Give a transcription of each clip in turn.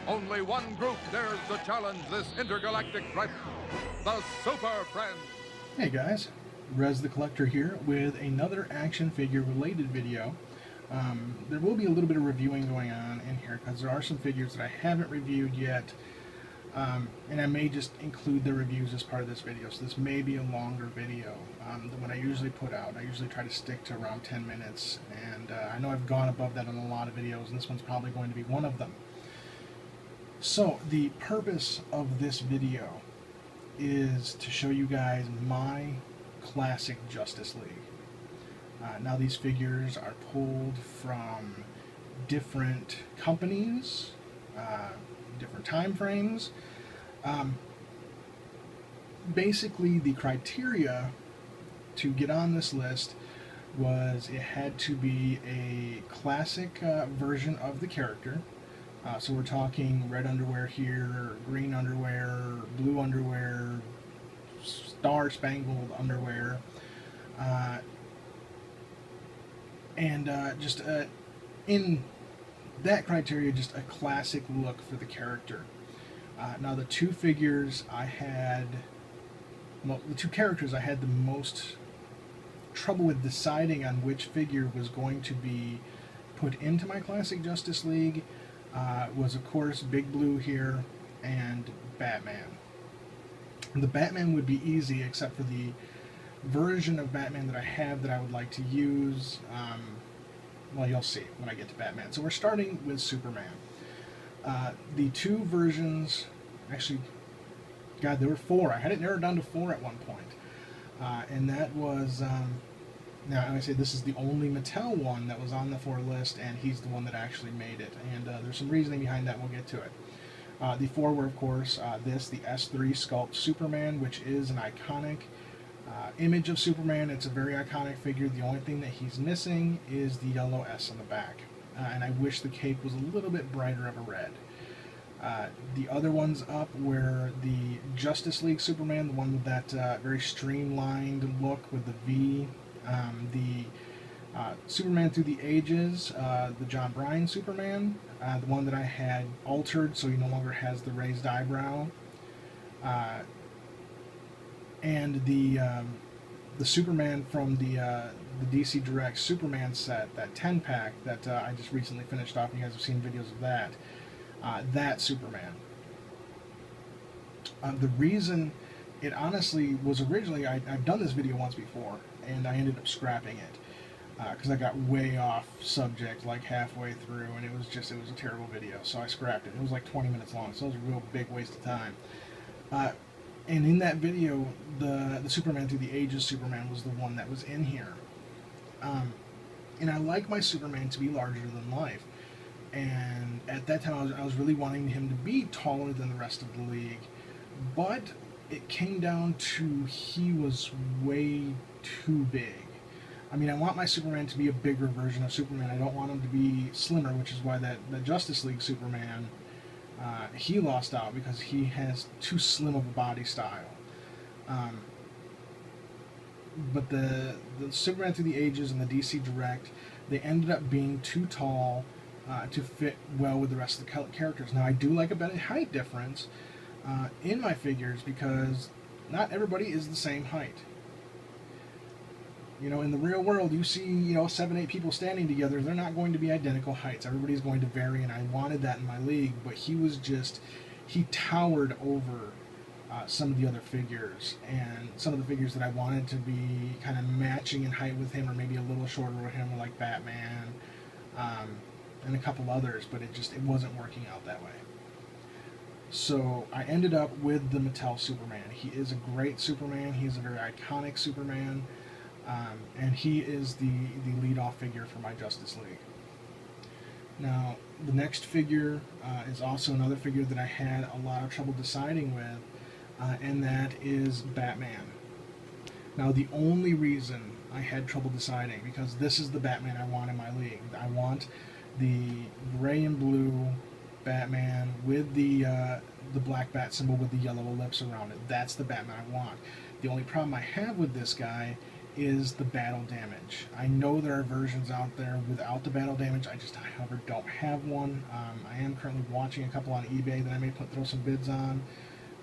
Only one group dares to challenge this intergalactic threat, the Super Friends. Hey guys, Rez the Collector here with another action figure related video. There will be a little bit of reviewing going on in here because there are some figures that I haven't reviewed yet, and I may just include the reviews as part of this video, so this may be a longer video than what I usually put out. I usually try to stick to around 10 minutes, and I know I've gone above that on a lot of videos, and this one's probably going to be one of them. So, the purpose of this video is to show you guys my classic Justice League. Now these figures are pulled from different companies, different time frames. Basically, the criteria to get on this list was it had to be a classic version of the character. So we're talking red underwear here, green underwear, blue underwear, star-spangled underwear, and just in that criteria, just a classic look for the character. Now the two figures I had, well, the two characters I had the most trouble with deciding on which figure was going to be put into my classic Justice League was, of course, Big Blue here and Batman. The Batman would be easy, except for the version of Batman that I have that I would like to use. Well, you'll see when I get to Batman. So we're starting with Superman. The two versions, actually, God, there were four. I had it narrowed down to four at one point. And that was, now I say this is the only Mattel one that was on the 4 list, and he's the one that actually made it. And there's some reasoning behind that, we'll get to it. The four were, of course, the S3 Sculpt Superman, which is an iconic image of Superman. It's a very iconic figure. The only thing that he's missing is the yellow S on the back. And I wish the cape was a little bit brighter of a red. The other ones up were the Justice League Superman, the one with that very streamlined look with the V. The Superman Through the Ages, the John Bryan Superman, the one that I had altered so he no longer has the raised eyebrow, and the Superman from the DC Direct Superman set, that 10-pack that I just recently finished off, and you guys have seen videos of that. That Superman. The reason it honestly was originally, I've done this video once before, and I ended up scrapping it because I got way off subject like halfway through, and it was a terrible video, so I scrapped it. It was like 20 minutes long, so it was a real big waste of time. And in that video, the Superman Through the Ages Superman was the one that was in here. And I like my Superman to be larger than life. And at that time, I was really wanting him to be taller than the rest of the league. But it came down to he was way too big. I mean, I want my Superman to be a bigger version of Superman. I don't want him to be slimmer, which is why the Justice League Superman, he lost out because he has too slim of a body style. But the Superman Through the Ages and the DC Direct, they ended up being too tall to fit well with the rest of the characters. Now, I do like a bit of height difference in my figures because not everybody is the same height. You know, in the real world, you see, 7, 8 people standing together, they're not going to be identical heights. Everybody's going to vary, and I wanted that in my league, but he towered over some of the other figures, and some of the figures that I wanted to be kind of matching in height with him, or maybe a little shorter with him, like Batman, and a couple others, but it wasn't working out that way. So I ended up with the Mattel Superman. He is a great Superman. He's a very iconic Superman, and he is the lead-off figure for my Justice League. Now, the next figure is also another figure that I had a lot of trouble deciding with, and that is Batman. Now, the only reason I had trouble deciding, because this is the Batman I want in my league. I want the gray and blue Batman with the black bat symbol with the yellow ellipse around it. That's the Batman I want. The only problem I have with this guy is the battle damage. I know there are versions out there without the battle damage. However, don't have one. I am currently watching a couple on eBay that I may throw some bids on.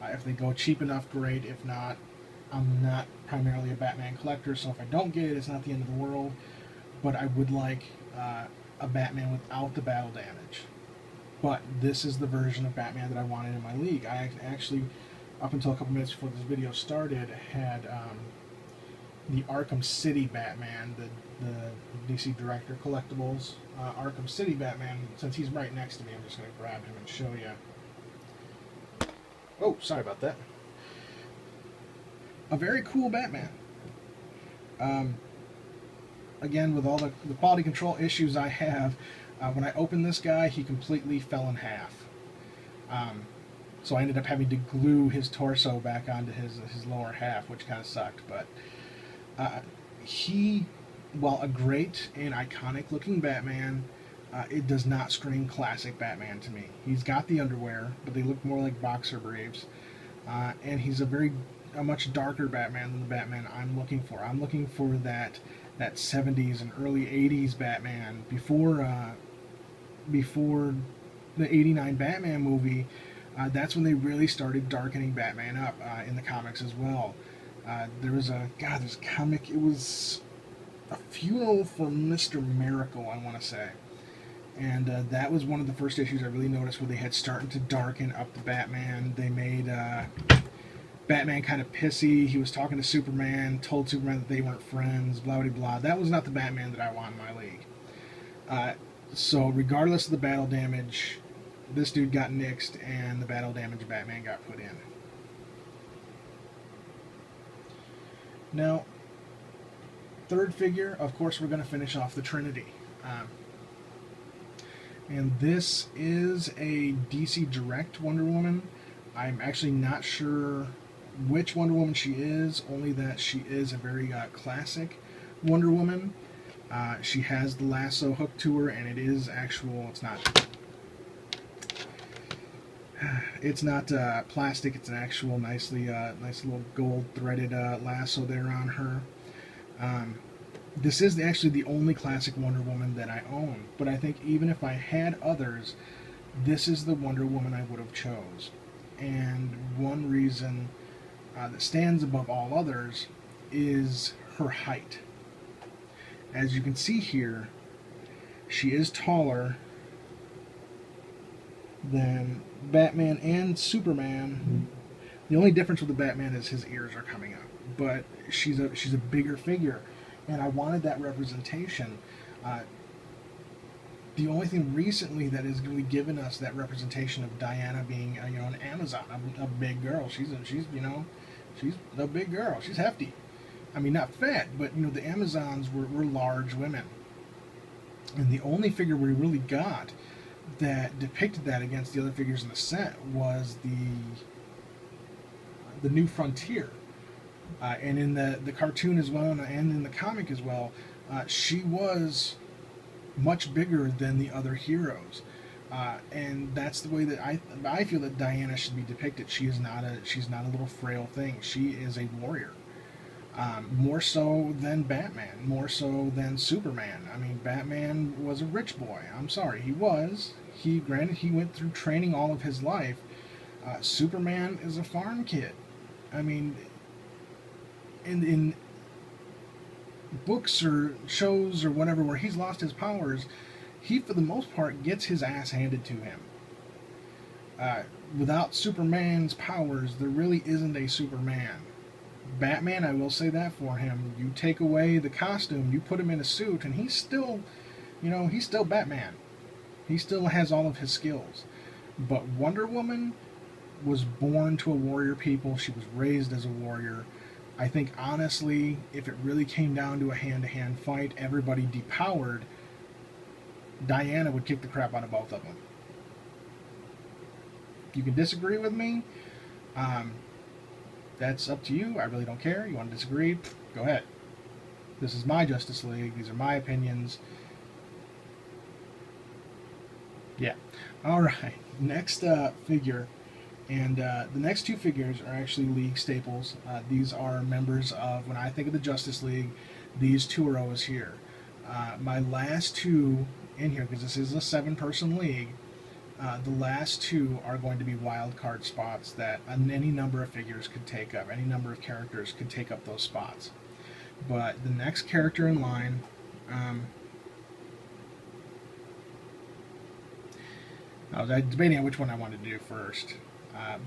If they go cheap enough, great. If not, I'm not primarily a Batman collector, so if I don't get it, it's not the end of the world. But I would like a Batman without the battle damage. But this is the version of Batman that I wanted in my league. I actually, up until a couple minutes before this video started, had the Arkham City Batman, the DC Director Collectibles Arkham City Batman. Since he's right next to me, I'm just going to grab him and show you. Oh, sorry about that. A very cool Batman. Again, with all the quality control issues I have, when I opened this guy, he completely fell in half. So I ended up having to glue his torso back onto his lower half, which kind of sucked. But he, while a great and iconic looking Batman, it does not scream classic Batman to me. He's got the underwear, but they look more like boxer briefs. And he's a much darker Batman than the Batman I'm looking for. I'm looking for that 70s and early 80s Batman before the 89 Batman movie. That's when they really started darkening Batman up in the comics as well. There was this comic, it was A Funeral for Mr. Miracle, I want to say. And that was one of the first issues I really noticed where they had started to darken up the Batman. They made Batman kind of pissy. He was talking to Superman, told Superman that they weren't friends, blah, blah, blah. That was not the Batman that I want in my league. So regardless of the battle damage, this dude got nixed, and the battle damage Batman got put in. Now, third figure, of course, we're going to finish off the Trinity. And this is a DC Direct Wonder Woman. I'm actually not sure which Wonder Woman she is, only that she is a very classic Wonder Woman. She has the lasso hooked to her, and it is actual, it's not plastic, it's an actual nice little gold threaded lasso there on her. This is actually the only classic Wonder Woman that I own, but I think even if I had others, this is the Wonder Woman I would have chose. And one reason that stands above all others is her height. As you can see here, she is taller than Batman and Superman. The only difference with the Batman is his ears are coming up, but she's a bigger figure, and I wanted that representation. The only thing recently that has really given us that representation of Diana being an Amazon, a big girl. She's a big girl. She's hefty. I mean, not fat, but the Amazons were large women. And the only figure we really got that depicted that against the other figures in the set was the New Frontier. And in the cartoon as well, and in the comic as well, she was much bigger than the other heroes. And that's the way that I feel that Diana should be depicted. She's not a little frail thing. She is a warrior. More so than Batman, more so than Superman. I mean, Batman was a rich boy. I'm sorry, he was. Granted, he went through training all of his life. Superman is a farm kid. I mean, in books or shows or whatever where he's lost his powers, he, for the most part, gets his ass handed to him. Without Superman's powers, there really isn't a Superman. Batman, I will say that for him. You take away the costume, you put him in a suit, and he's still Batman. He still has all of his skills. But Wonder Woman was born to a warrior people. She was raised as a warrior. I think, honestly, if it really came down to a hand-to-hand fight, everybody depowered, Diana would kick the crap out of both of them. You can disagree with me. That's up to you. I really don't care. You want to disagree? Go ahead. This is my Justice League. These are my opinions. Yeah. Alright. Next figure. And the next two figures are actually League staples. These are members of, when I think of the Justice League, these two are always here. My last two in here, because this is a 7-person league, the last two are going to be wild card spots that any number of figures could take up. Any number of characters could take up those spots. But the next character in line, I was debating on which one I wanted to do first.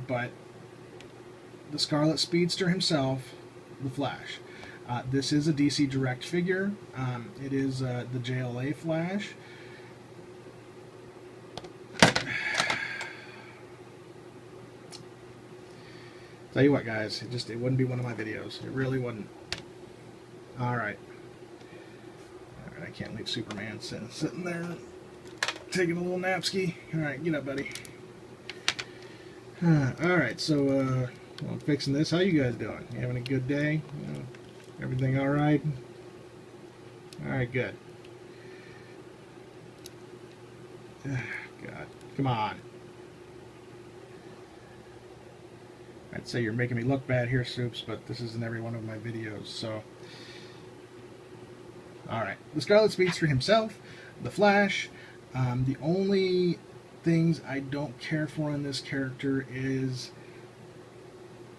But the Scarlet Speedster himself, the Flash. This is a DC Direct figure. It is the JLA Flash. Tell you what, guys, it wouldn't be one of my videos. It really wouldn't. All right. I can't leave Superman sitting there taking a little napski. All right, get up, buddy. All right, so I'm fixing this. How you guys doing? You having a good day? Everything all right? All right, good. God, come on. I'd say you're making me look bad here, Soups, but this isn't every one of my videos, so. Alright, the Scarlet Speedster himself, the Flash. The only things I don't care for in this character is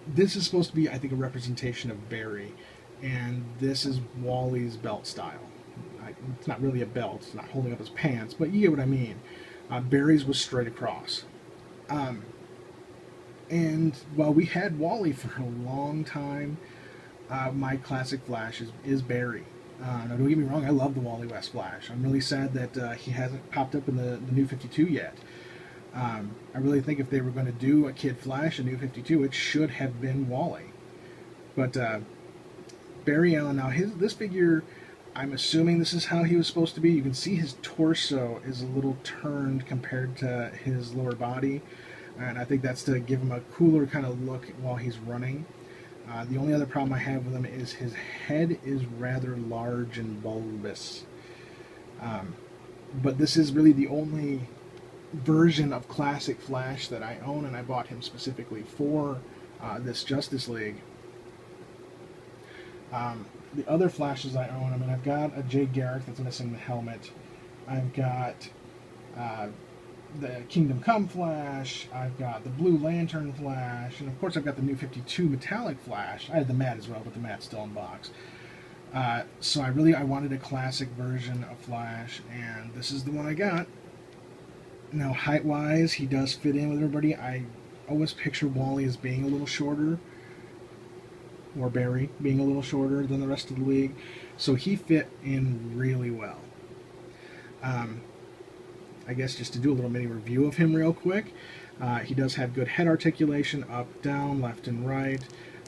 this is supposed to be, I think, a representation of Barry, and this is Wally's belt style. It's not really a belt, it's not holding up his pants, but you get what I mean. Barry's was straight across. And while we had Wally for a long time, my classic Flash is Barry. Now, don't get me wrong, I love the Wally West Flash. I'm really sad that he hasn't popped up in the New 52 yet. I really think if they were going to do a Kid Flash, a New 52, it should have been Wally. But Barry Allen, now this figure, I'm assuming this is how he was supposed to be. You can see his torso is a little turned compared to his lower body. And I think that's to give him a cooler kind of look while he's running. The only other problem I have with him is his head is rather large and bulbous. But this is really the only version of Classic Flash that I own, and I bought him specifically for this Justice League. The other Flashes I own, I mean, I've got a Jay Garrick that's missing the helmet. I've got the Kingdom Come Flash, I've got the Blue Lantern Flash, and of course I've got the New 52 Metallic Flash. I had the matte as well, but the matte's still in box. So I wanted a classic version of Flash, and this is the one I got. Now, height-wise, he does fit in with everybody. I always picture Wally as being a little shorter, or Barry being a little shorter than the rest of the league, so he fit in really well. I guess just to do a little mini review of him real quick, he does have good head articulation, up, down, left, and right.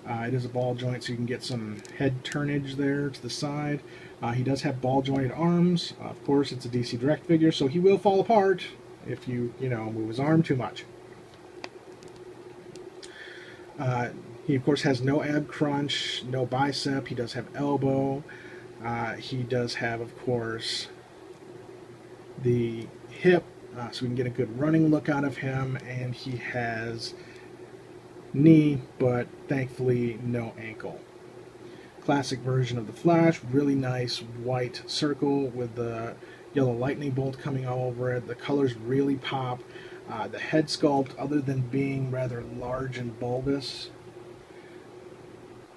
It is a ball joint, so you can get some head turnage there to the side. He does have ball jointed arms. Of course, it's a DC Direct figure, so he will fall apart if you move his arm too much. He, of course, has no ab crunch, no bicep. He does have elbow. He does have, of course, the hip, so we can get a good running look out of him, and he has knee, but thankfully no ankle. Classic version of the Flash, really nice white circle with the yellow lightning bolt coming all over it. The colors really pop. The head sculpt, other than being rather large and bulbous,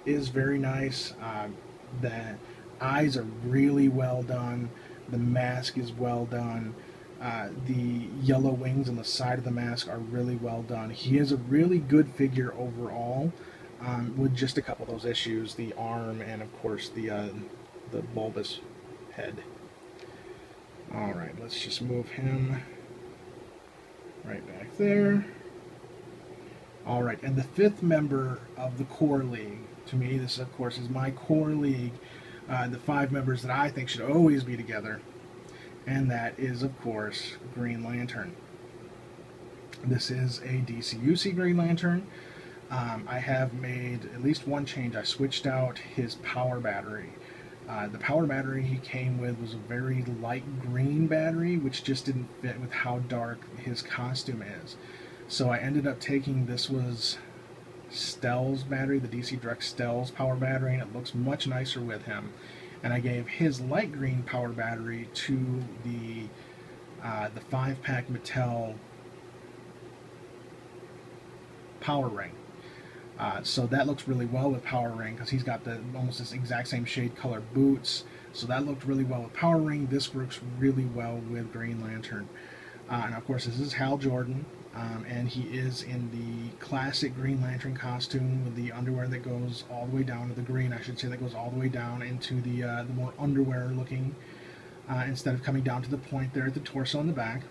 is very nice. The eyes are really well done. The mask is well done. The yellow wings on the side of the mask are really well done. He is a really good figure overall, with just a couple of those issues, the arm and of course the bulbous head. Alright, let's just move him right back there. Alright, and the fifth member of the core league, to me this of course is my core league, the 5 members that I think should always be together. And that is, of course, Green Lantern. This is a DCUC Green Lantern. I have made at least one change. I switched out his power battery. The power battery he came with was a very light green battery, which just didn't fit with how dark his costume is. So I ended up taking, this was Stell's battery, the DC Direct Stell's power battery, and it looks much nicer with him. And I gave his light green power battery to the 5-pack Mattel Power Ring. So that looks really well with Power Ring because he's got the almost this exact same shade color boots. So that looked really well with Power Ring. This works really well with Green Lantern. And of course, this is Hal Jordan, and he is in the classic Green Lantern costume with the underwear that goes all the way down to the green, I should say, that goes all the way down into the more underwear looking, instead of coming down to the point there at the torso and the back.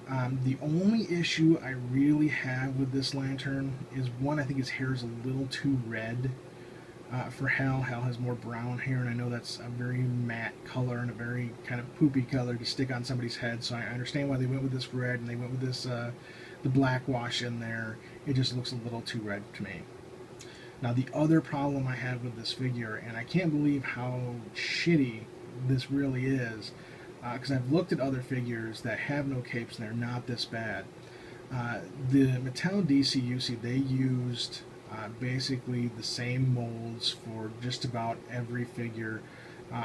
The only issue I really have with this lantern is, one, I think his hair is a little too red for Hal. Hal has more brown hair, and I know that's a very matte color and a very kind of poopy color to stick on somebody's head, so I understand why they went with this red and they went with this the black wash in there. It just looks a little too red to me. Now, the other problem I have with this figure, and I can't believe how shitty this really is, because I've looked at other figures that have no capes and they're not this bad. The Mattel DC UC, they used basically the same molds for just about every figure.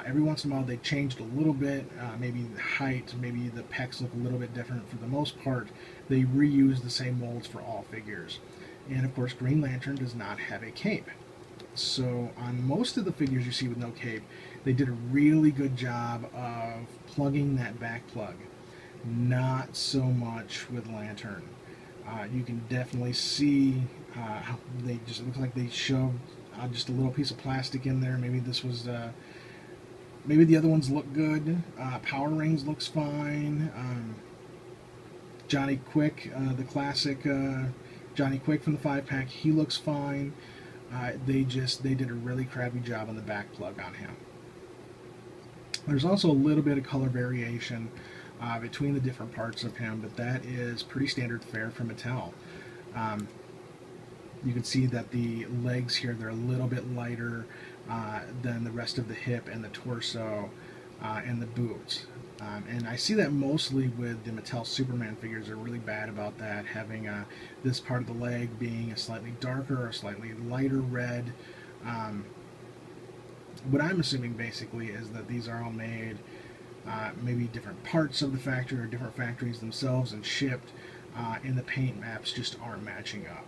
Every once in a while they changed a little bit, maybe the height, maybe the pecs look a little bit different. For the most part, they reused the same molds for all figures. And of course, Green Lantern does not have a cape. So on most of the figures you see with no cape, they did a really good job of plugging that back plug. Not so much with Lantern. You can definitely see how they just, it looks like they shoved just a little piece of plastic in there. Maybe this was, maybe the other ones look good. Power Rings looks fine. Johnny Quick, the classic Johnny Quick from the 5-pack, he looks fine. They did a really crappy job on the back plug on him. There's also a little bit of color variation between the different parts of him, but that is pretty standard fare for Mattel. You can see that the legs here, they're a little bit lighter than the rest of the hip and the torso and the boots. And I see that mostly with the Mattel Superman figures. They're really bad about that, having this part of the leg being a slightly darker or slightly lighter red. What I'm assuming basically is that these are all made maybe different parts of the factory or different factories themselves and shipped, and the paint maps just aren't matching up.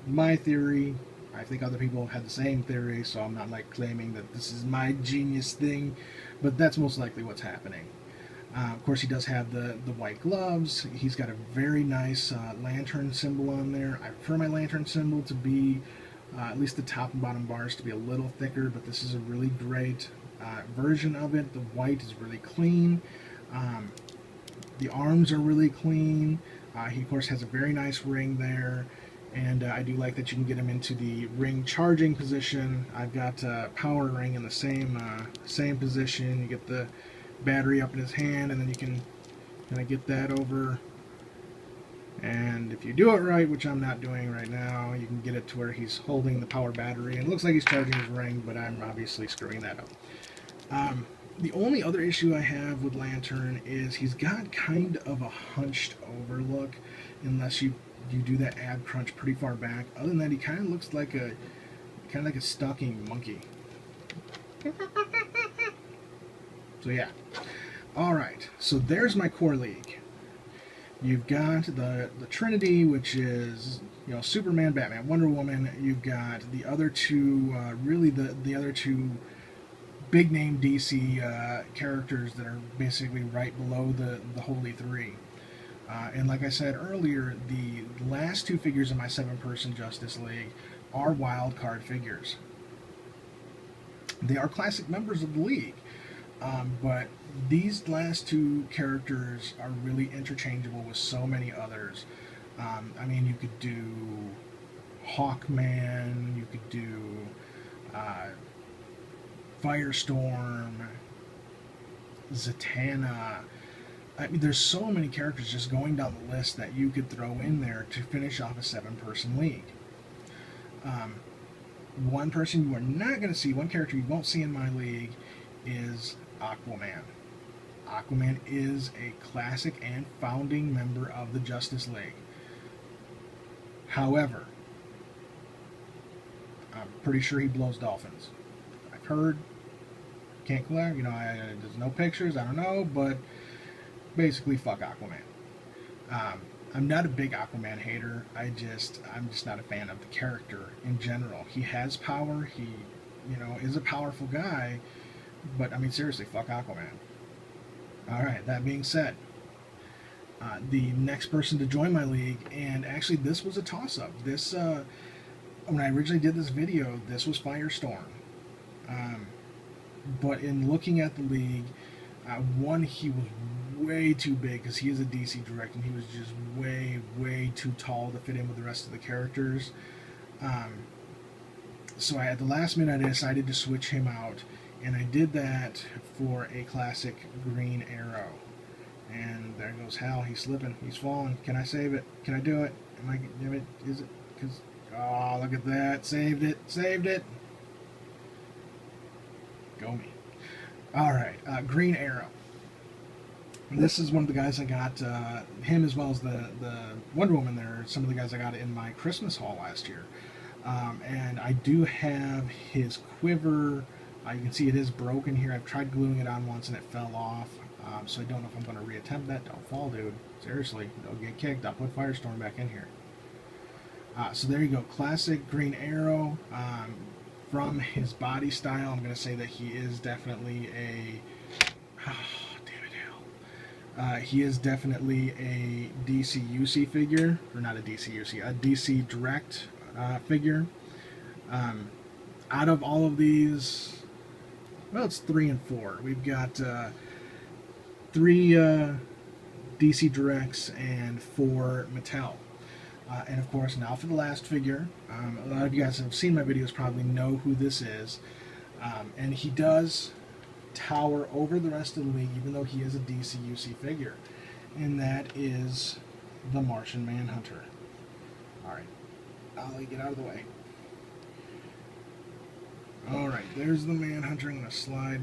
My theory, I think other people have had the same theory, so I'm not like claiming that this is my genius thing, but that's most likely what's happening. Of course, he does have the white gloves. He's got a very nice lantern symbol on there. I prefer my lantern symbol to be, at least the top and bottom bars, to be a little thicker, but this is a really great version of it. The white is really clean. The arms are really clean. He, of course, has a very nice ring there. And I do like that you can get him into the ring charging position. I've got Power Ring in the same position. You get the battery up in his hand, and then you can kind of get that over. And if you do it right, which I'm not doing right now, you can get it to where he's holding the power battery. And it looks like he's charging his ring, but I'm obviously screwing that up. The only other issue I have with Lantern is he's got kind of a hunched over look, unless you do that ab crunch pretty far back. Other than that, he kind of looks like a stalking monkey. So yeah. Alright, so there's my core league. You've got the Trinity, which is, you know, Superman, Batman, Wonder Woman. You've got the other two, really the other two big name DC characters that are basically right below the Holy Three. And like I said earlier, the last two figures in my 7-person Justice League are wild card figures. They are classic members of the league, but these last two characters are really interchangeable with so many others. I mean, you could do Hawkman, you could do Firestorm, Zatanna. I mean, there's so many characters just going down the list that you could throw in there to finish off a 7-person league. One person you are not going to see, one character you won't see in my league, is Aquaman. Aquaman is a classic and founding member of the Justice League. However, I'm pretty sure he blows dolphins. I've heard. Can't clear. There's no pictures. I don't know, but basically, fuck Aquaman. I'm not a big Aquaman hater. I'm just not a fan of the character in general. He has power. He, is a powerful guy. But I mean, seriously, fuck Aquaman. All right. That being said, the next person to join my league, and actually, this was a toss-up. This, when I originally did this video, this was Firestorm. But in looking at the league, one, he was way too big because he is a DC direct, and he was just way too tall to fit in with the rest of the characters. So at the last minute, I decided to switch him out, and I did that for a classic Green Arrow. And there goes Hal. He's slipping. He's falling. Can I save it? Can I do it? Is it? Because, oh, look at that. Saved it. Saved it. Go me. Alright, Green Arrow. This is one of the guys I got, him as well as the Wonder Woman there, some of the guys I got in my Christmas haul last year. And I do have his quiver. You can see it is broken here. I've tried gluing it on once and it fell off. So I don't know if I'm going to reattempt that. Don't fall, dude. Seriously, don't get kicked. I'll put Firestorm back in here. So there you go. Classic Green Arrow. From his body style, I'm going to say that he is definitely a... Oh, damn it, hell. He is definitely a DC-UC figure. Or not a DC-UC, a DC Direct figure. Out of all of these... Well, it's 3 and 4. We've got 3 DC Directs and 4 Mattel. And of course, now for the last figure. A lot of you guys have seen my videos probably know who this is. And he does tower over the rest of the league, even though he is a DC-UC figure. And that is the Martian Manhunter. Alright, Ollie, get out of the way. Alright, there's the Manhunter. I'm going to slide.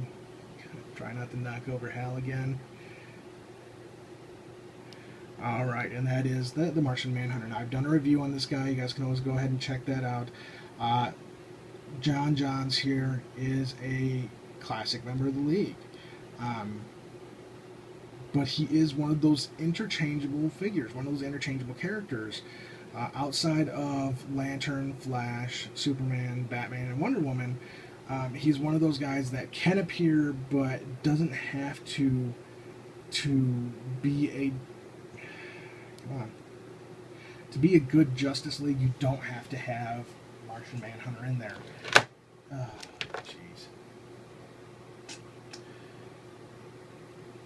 Try not to knock over Hal again. Alright, and that is the Martian Manhunter. Now, I've done a review on this guy. You guys can always go ahead and check that out. Johns here is a classic member of the league. But he is one of those interchangeable figures, one of those interchangeable characters. Outside of Lantern, Flash, Superman, Batman, and Wonder Woman, he's one of those guys that can appear but doesn't have to be a... Come on. To be a good Justice League, you don't have to have Martian Manhunter in there. Oh, jeez.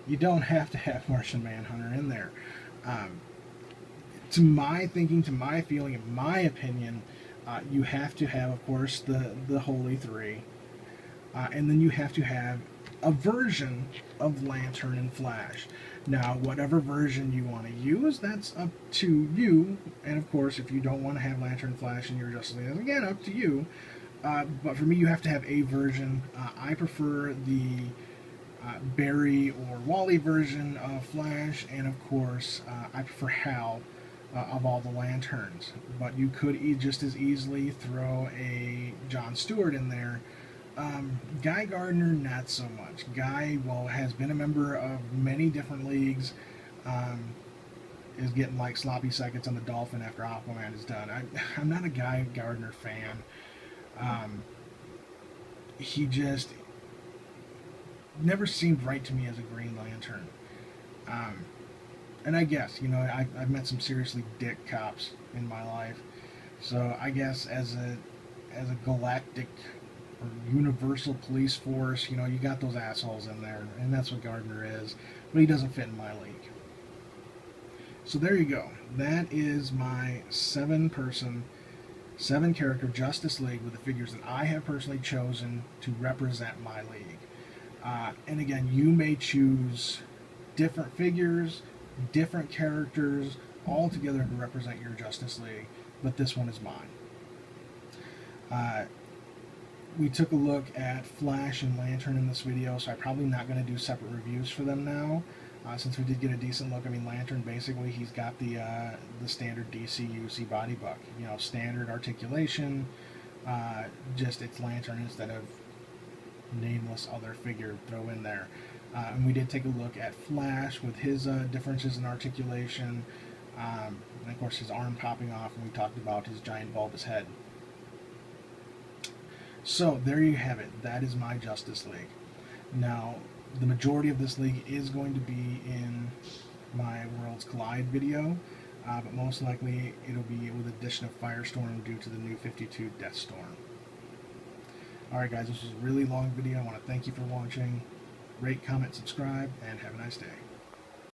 You don't have to have Martian Manhunter in there. To my thinking, to my feeling, in my opinion, you have to have, of course, the Holy Three. And then you have to have a version of Lantern and Flash. Now, whatever version you want to use, that's up to you. And of course, if you don't want to have Lantern and Flash in your Justice League, that's again up to you. But for me, you have to have a version. I prefer the Barry or Wally version of Flash, and of course, I prefer Hal of all the Lanterns. But you could just as easily throw a John Stewart in there. Guy Gardner, not so much. Guy, well, has been a member of many different leagues, is getting like sloppy seconds on the Dolphin after Aquaman is done. I'm not a Guy Gardner fan. He just never seemed right to me as a Green Lantern. And I guess, I've met some seriously dick cops in my life. So I guess as a galactic or universal police force, you got those assholes in there, and that's what Gardner is, but he doesn't fit in my league. So there you go. That is my 7-person, 7-character Justice League with the figures that I have personally chosen to represent my league. And again, you may choose different figures, different characters, all together to represent your Justice League, but this one is mine. We took a look at Flash and Lantern in this video, so I'm probably not going to do separate reviews for them now. Since we did get a decent look, I mean, Lantern, basically, he's got the standard DC UC body buck. You know, standard articulation, just it's Lantern instead of nameless other figure throw in there. And we did take a look at Flash with his differences in articulation, and of course his arm popping off, and we talked about his giant bulbous head. So there you have it. That is my Justice League. Now, the majority of this league is going to be in my Worlds Collide video, but most likely it'll be with addition of Firestorm due to the new 52 Deathstorm. Alright guys, this was a really long video. I want to thank you for watching. Rate, comment, subscribe, and have a nice day.